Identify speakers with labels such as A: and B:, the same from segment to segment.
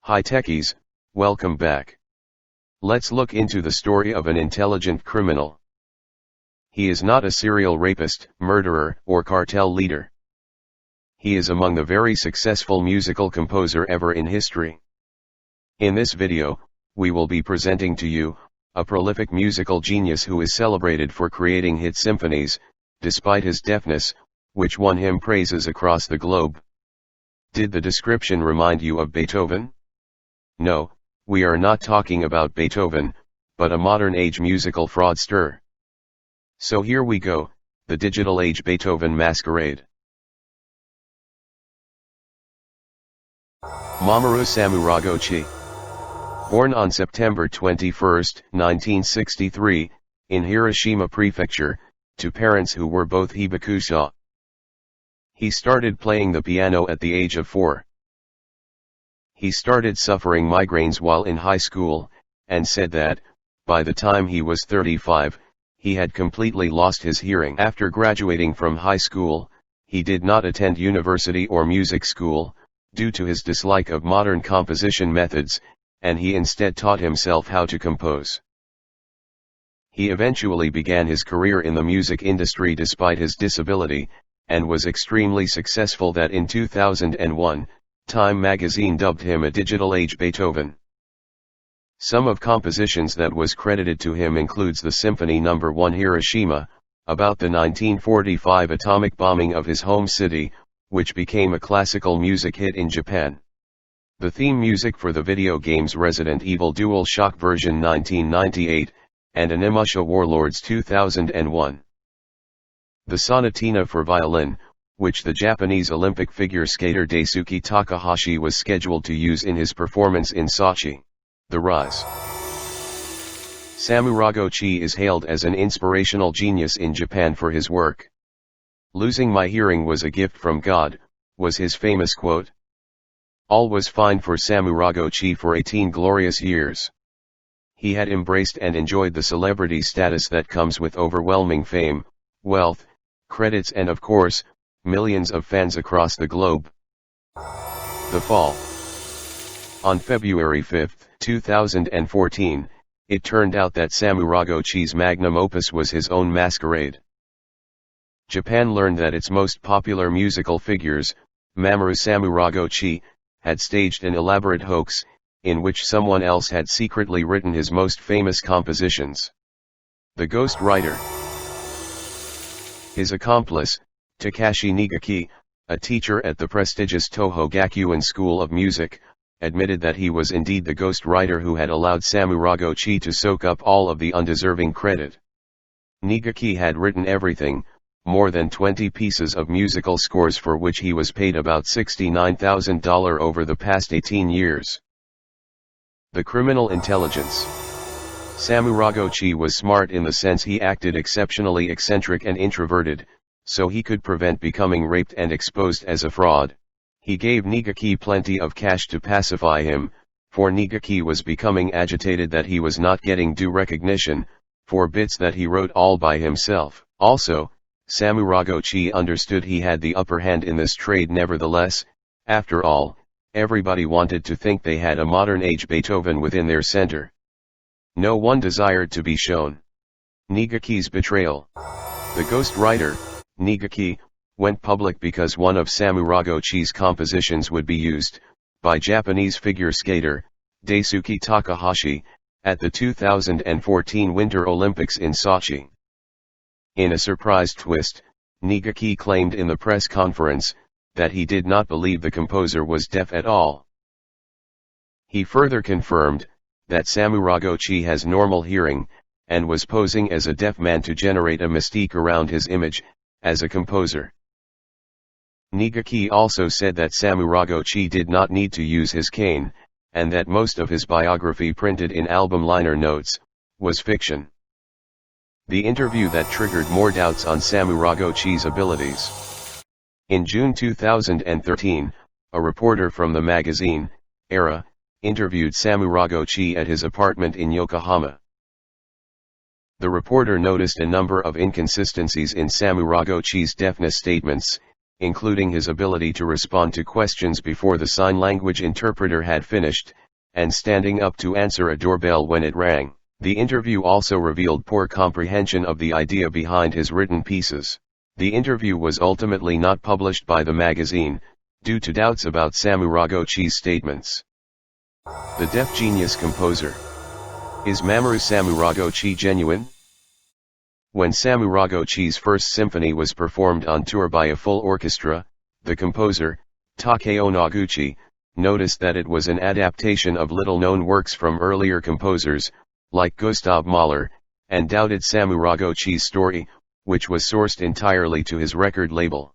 A: Hi techies, welcome back. Let's look into the story of an intelligent criminal. He is not a serial rapist, murderer, or cartel leader. He is among the very successful musical composer ever in history. In this video, we will be presenting to you a prolific musical genius who is celebrated for creating hit symphonies, despite his deafness, which won him praises across the globe. Did the description remind you of Beethoven? No, we are not talking about Beethoven, but a modern-age musical fraudster. So here we go, the digital age Beethoven Masquerade. Mamoru Samuragochi. Born on September 21, 1963, in Hiroshima Prefecture, to parents who were both hibakusha. He started playing the piano at the age of 4. He started suffering migraines while in high school, and said that, by the time he was 35, he had completely lost his hearing. After graduating from high school, he did not attend university or music school, due to his dislike of modern composition methods, and he instead taught himself how to compose. He eventually began his career in the music industry despite his disability, and was extremely successful that in 2001, Time magazine dubbed him a digital age Beethoven. Some of compositions that was credited to him includes the Symphony No. 1 Hiroshima, about the 1945 atomic bombing of his home city, which became a classical music hit in Japan. The theme music for the video games Resident Evil DualShock version 1998, and Animusha Warlords 2001. The Sonatina for violin, which the Japanese Olympic figure skater Daisuke Takahashi was scheduled to use in his performance in Sochi. The Rise. Samuragochi is hailed as an inspirational genius in Japan for his work. "Losing my hearing was a gift from God," was his famous quote. All was fine for Samuragochi for 18 glorious years. He had embraced and enjoyed the celebrity status that comes with overwhelming fame, wealth, credits and of course, millions of fans across the globe. The fall. On February 5, 2014, it turned out that Samuragochi's magnum opus was his own Masquerade. Japan learned that its most popular musical figures, Mamoru Samuragochi, had staged an elaborate hoax, in which someone else had secretly written his most famous compositions. The Ghost Writer. His accomplice, Takashi Nigaki, a teacher at the prestigious Toho Gakuen School of Music, admitted that he was indeed the ghost writer who had allowed Samuragochi to soak up all of the undeserving credit. Nigaki had written everything, more than 20 pieces of musical scores for which he was paid about $69,000 over the past 18 years. The criminal intelligence. Samuragochi was smart in the sense he acted exceptionally eccentric and introverted, so he could prevent becoming raped and exposed as a fraud. He gave Nigaki plenty of cash to pacify him, for Nigaki was becoming agitated that he was not getting due recognition, for bits that he wrote all by himself. Also, Samuragochi understood he had the upper hand in this trade nevertheless. After all, everybody wanted to think they had a modern-age Beethoven within their center. No one desired to be shown. Nigaki's betrayal. The ghost writer, Nigaki, went public because one of Samuragochi's compositions would be used, by Japanese figure skater, Daisuke Takahashi, at the 2014 Winter Olympics in Sochi. In a surprise twist, Nigaki claimed in the press conference, that he did not believe the composer was deaf at all. He further confirmed, that Samuragochi has normal hearing, and was posing as a deaf man to generate a mystique around his image, as a composer. Nigaki also said that Samuragochi did not need to use his cane, and that most of his biography printed in album liner notes, was fiction. The interview that triggered more doubts on Samuragochi's abilities. In June 2013, a reporter from the magazine, Era, interviewed Samuragochi at his apartment in Yokohama. The reporter noticed a number of inconsistencies in Samuragochi's deafness statements, including his ability to respond to questions before the sign language interpreter had finished, and standing up to answer a doorbell when it rang. The interview also revealed poor comprehension of the idea behind his written pieces. The interview was ultimately not published by the magazine, due to doubts about Samu Ragochi's statements. The Deaf Genius Composer. Is Mamoru Samu Ragochi genuine? When Samu Ragochi's first symphony was performed on tour by a full orchestra, the composer, Takeo Noguchi, noticed that it was an adaptation of little-known works from earlier composers, like Gustav Mahler, and doubted Samu Ragochi's story, which was sourced entirely to his record label.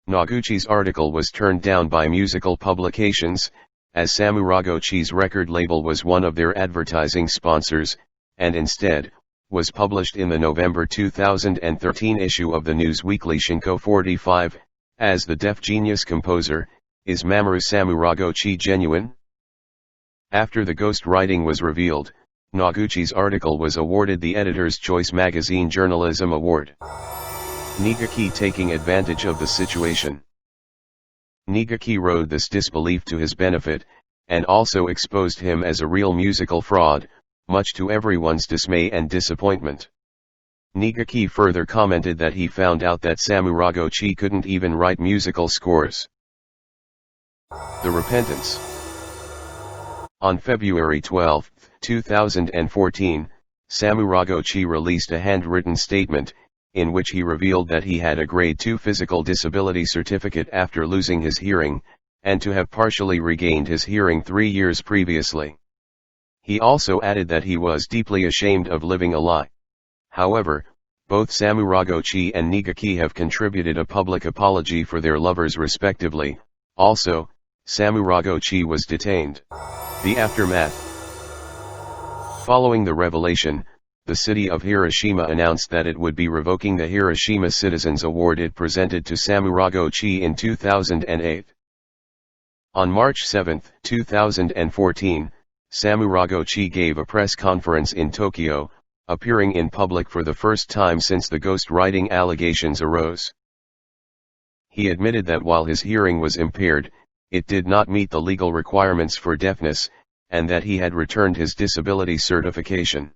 A: Noguchi's article was turned down by musical publications, as Samu Ragochi's record label was one of their advertising sponsors, and instead, was published in the November 2013 issue of the news weekly Shinko 45, as The Deaf Genius Composer. Is Mamoru Samu Ragochi genuine? After the ghostwriting was revealed, Noguchi's article was awarded the Editor's Choice Magazine Journalism Award. Nigaki taking advantage of the situation. Nigaki rode this disbelief to his benefit, and also exposed him as a real musical fraud, much to everyone's dismay and disappointment. Nigaki further commented that he found out that Samu Ragochi couldn't even write musical scores. The Repentance. On February 12, 2014, Samu Ragochi released a handwritten statement, in which he revealed that he had a Grade 2 physical disability certificate after losing his hearing, and to have partially regained his hearing 3 years previously. He also added that he was deeply ashamed of living a lie. However, both Samu Ragochi and Nigaki have contributed a public apology for their lovers respectively. Also, Samu Ragochi was detained. The aftermath. Following the revelation, the city of Hiroshima announced that it would be revoking the Hiroshima Citizens Award it presented to Samu Ragochi in 2008. On March 7, 2014, Samu Ragochi gave a press conference in Tokyo, appearing in public for the first time since the ghostwriting allegations arose. He admitted that while his hearing was impaired, it did not meet the legal requirements for deafness, and that he had returned his disability certification.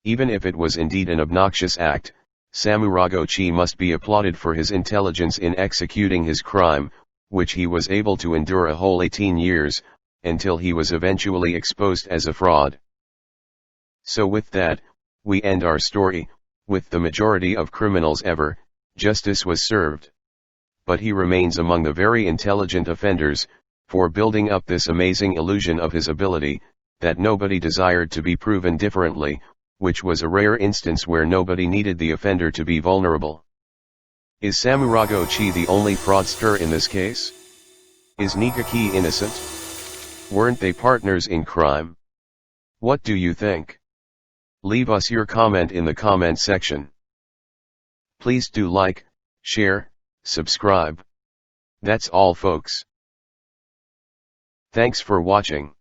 A: Even if it was indeed an obnoxious act, Samu Ragochi must be applauded for his intelligence in executing his crime, which he was able to endure a whole 18 years, until he was eventually exposed as a fraud. So with that, we end our story. With the majority of criminals ever, justice was served. But he remains among the very intelligent offenders, for building up this amazing illusion of his ability, that nobody desired to be proven differently, which was a rare instance where nobody needed the offender to be vulnerable. Is Samu Ragochi the only fraudster in this case? Is Nigaki innocent? Weren't they partners in crime? What do you think? Leave us your comment in the comment section. Please do like, share, subscribe. That's all folks. Thanks for watching.